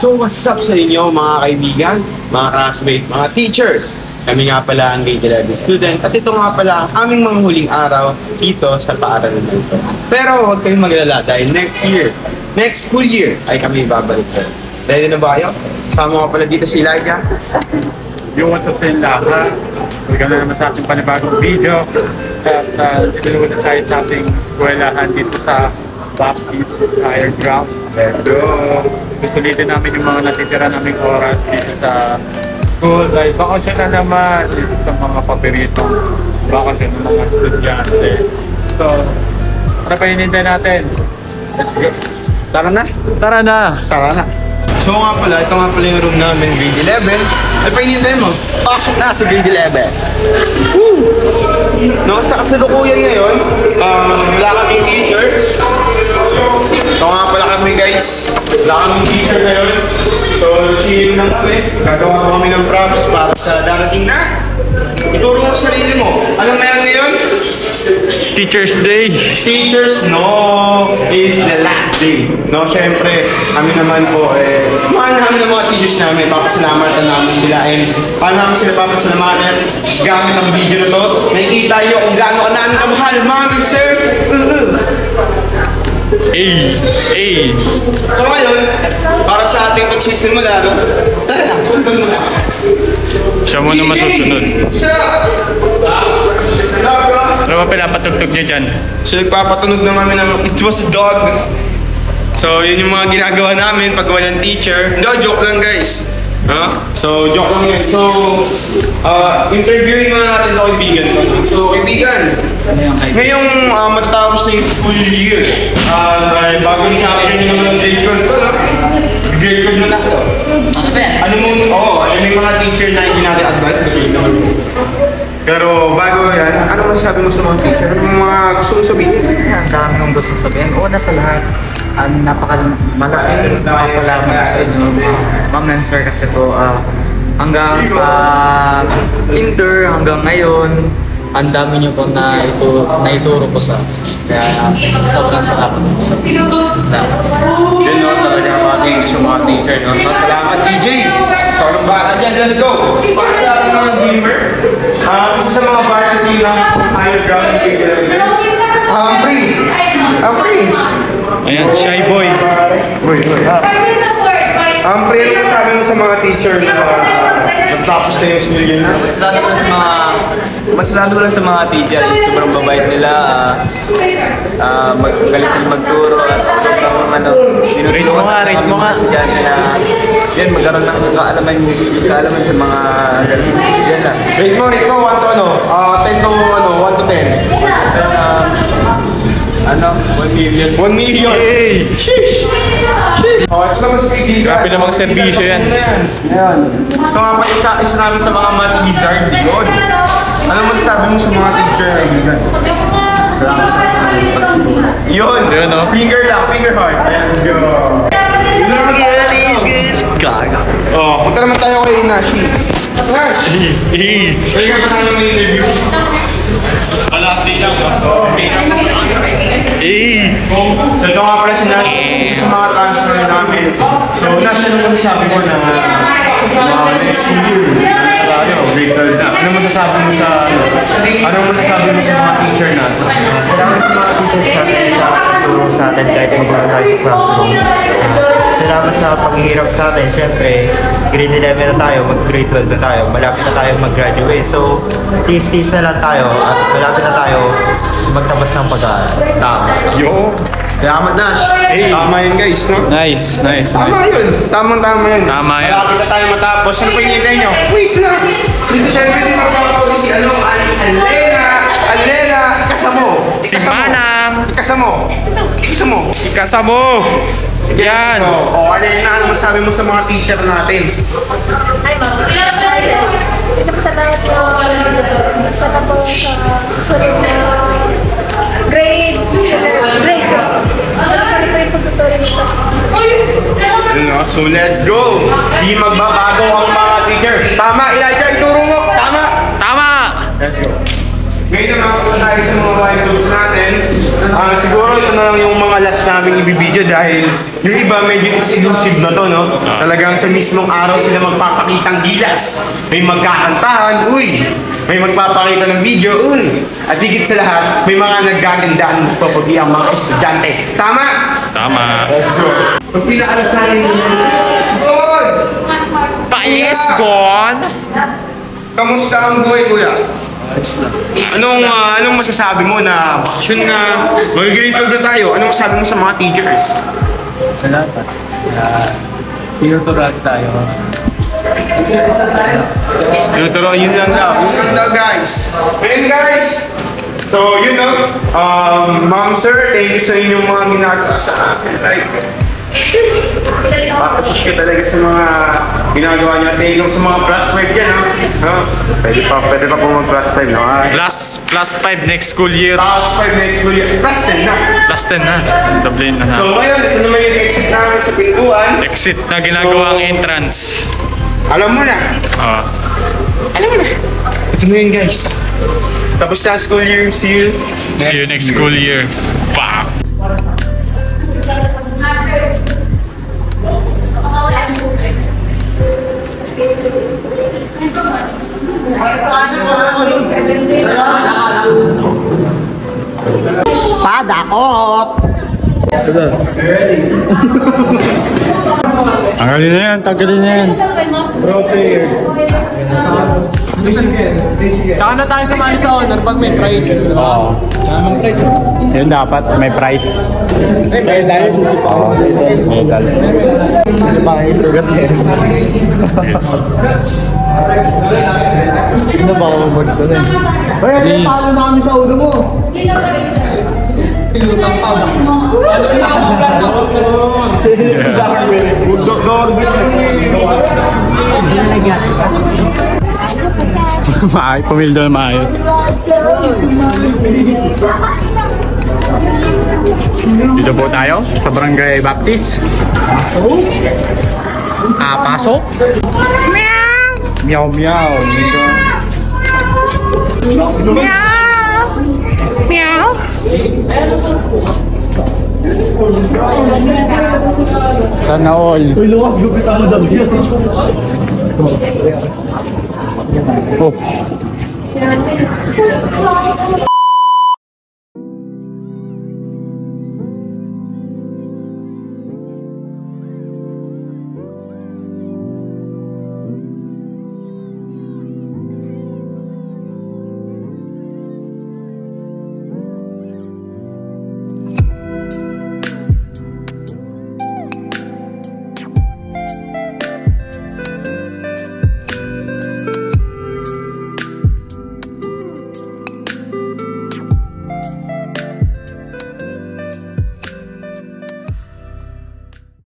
So what's up sa inyo mga kaibigan, mga classmate, mga teacher? Kami nga pala ang grade 11 student at ito nga pala ang aming mga huling araw dito sa paaralan na ito. Pero huwag kayong magalala dahil next school year ay kami babalik kayo. Ready na ba kayo? Sama nga pala dito si Elijah. Yung what's up sa inyo lahat? Welcome na naman sa ating panibagong video. At ito na tayo sa ating eskwelahan dito sa Baptist Higher Ground. Let's go! Susulitin namin yung mga natitira naming oras dito sa school. Dahil bakasyon na naman. Dito sa mga paboritong bakasyon ng mga estudyante. So, ano pa hinintay natin? Let's go! Tara na! Tara na! Tara na! So nga pala, ito nga pala yung room namin, grade 11. Ay, painintay mo, pasok na sa grade 11. Woo! No, sa kasalukuyan ngayon, wala kaming teacher. Ito nga pala kami guys, wala kaming teacher ngayon. So, chill lang kami. Gagawa ko kami ng props para sa darating na. Ituro mo sa sarili mo. Anong meron ngayon? Teacher's Day! Teachers, no, is the last day. No, syempre, kami naman po, mahal namin ng mga teachers namin, papasalamatan namin sila, and paano namin sila papasalamatan gamit ang video na to. Nakikita nyo kung gaano ka namin kamahal, mami, sir. So ngayon, para sa ating pagsisimula, no? Tara na, sundan mo na. Siya muna masusunod. Ano ba pinapatugtog nyo dyan? So nagpapatunog na kami ng It Was a Dog. So yun yung mga ginagawa namin pag walang teacher. No, joke lang guys. So joke lang yan. So interviewin muna natin sa kaibigan. So kaibigan, ngayong matatapos na yung school year, bago ni Captain nyo naman ng grade 12 to, no? Grade 12 na na to. Ano mo? Oo, ano yung mga teacher na hindi natin advance? Pero bago yan, ano masasabi mo sa mga teacher? Ano mga gusto mong sabihin? Ang dami kong gusto sabihin. Una sa lahat, napakalaking pasalamat ko sa inyo, ma'am and sir, kasi po hanggang sa kinder, hanggang ngayon, ang dami niyo po na ituro ko sa akin. Kaya sobrang salamat po sa inyo. Yun no, talaga ang ating sa mga teacher. No? Salamat TJ! Ikaw ng bata dyan, let's go! Para sa ating mga gamer, isa sa mga varsity ng higher ground ng grade 11. Free! Ayan, shy boy. Free, ano masabi mo sa mga teacher na nagtapos na yung school year? Masasabi ko lang sa mga teacher, sobrang babait nila, magaling sila magturo, at sobrang tinutulungan ng mga estudyante na yan, magkaroon ng kaalaman sa mga ganun. Yan lang. Rate mo, 1 to ano? 10 to 1 to 10. 1 million. 1 million! Hey! Sheesh! Ito naman sa kaibigan. Grabe namang serbisyo yan. Ayan. Ito nga pa isa namin sa mga math wizard. Yun. Ano masasabi mo sa mga teacher na kaibigan? Yun! Yun, no? Finger lang, finger heart. Let's go! Punta naman tayo kay Nashi. Nash! Pwede ka pa tayo may interview? Last day lang. So ito nga pala si Nash. Sa mga transfer namin. So Nash, ano masasabi mo na next school year? Grade 12 na. Ano masasabi mo sa mga teacher natin? Salamat sa mga teachers natin sa pagturo sa atin kahit magulo tayo sa classroom. Salamat sa paghihirap sa atin. Siyempre, grade 11 na tayo, mag-grade 12 na tayo. Malapit na tayo mag-graduate. So, tiis-tiis na lang tayo at malapit na tayo magtabas ng pag-aaral. Tama. Yo! Salamat, Nash. Tama yun, guys, no? Nice. Tama yun. Tamang-tama yun. Tama yan. Malapit na tayo matapos. Ano pa hinihintay nyo? Wait lang! Hindi syempre din magpapawin si Alena! Ikasamo! Si Manang! Ikasamo! Yan! Alena, ano masabi mo sa mga teacher natin? Hi, ma'am. Salamat po. Sana po sa susunod na grade 12. Ano po yung pagtutuloy sa So let's go! Di magbabago ang mga teacher. Tama, Elijah, ituro mo! Tama! Tama! Let's go. Ngayon na mga tayo sa mga wild dogs natin. Siguro ito na lang yung mga last naming ibibideo dahil yung iba medyo exclusive na to, no? Talagang sa mismong araw sila magpapakitang gilas. May magkakantahan, uy! May magpapakita ng video, uy! At higit sa lahat, may mga naggagandahan magpapagi ang mga estudyante. Tama? Tama. Let's go! Pag pinakalasanin nyo, let's go! Pais gone! Kamusta ang buhay, kuya? Anong masasabi mo na bakasyon na, mag-grade 12 na tayo, anong masasabi mo sa mga teachers? Salamat. Tinuturuan tayo. Tuturuan yun lang daw. Yun lang daw, guys. Ngayon, guys. So, you know, ma'am, sir, thank you sa inyong mga ginagawa sa akin. Like, shit. Papapush ka talaga sa mga ginagawa niyo. Thank you sa mga plus 5 yan, ha? Pwede pa po mag plus 5, no? Plus 5 next school year. Plus 5 next school year. Plus 10 na. Plus 10 na. Doble na. So, ngayon, ito naman yung exit namin sa pintuan. Exit na ginagawa ang entrance. Alam mo na. Alam mo na. Ito na yun, guys. Tapos na school year. See you next school year. Wow. Padakot! Tanggalin na yan, tanggalin na yan. Saka na tayo sumali sa honor pag may prize. Oo. Tamang prize. Yun dapat, may price. May prize tayo, susi pa. Oo, Medal. Sugat eh. Sino ba ako mag ko na eh? Hey, paano na kami sa ulo mo? Tinutang pa ba? Pumildo na maayos. Dito po tayo sa Barangay Baptist. Pasok. Meow meow. Meow. Sana all. Uy, luwag, gupit ako dami yan. Oh.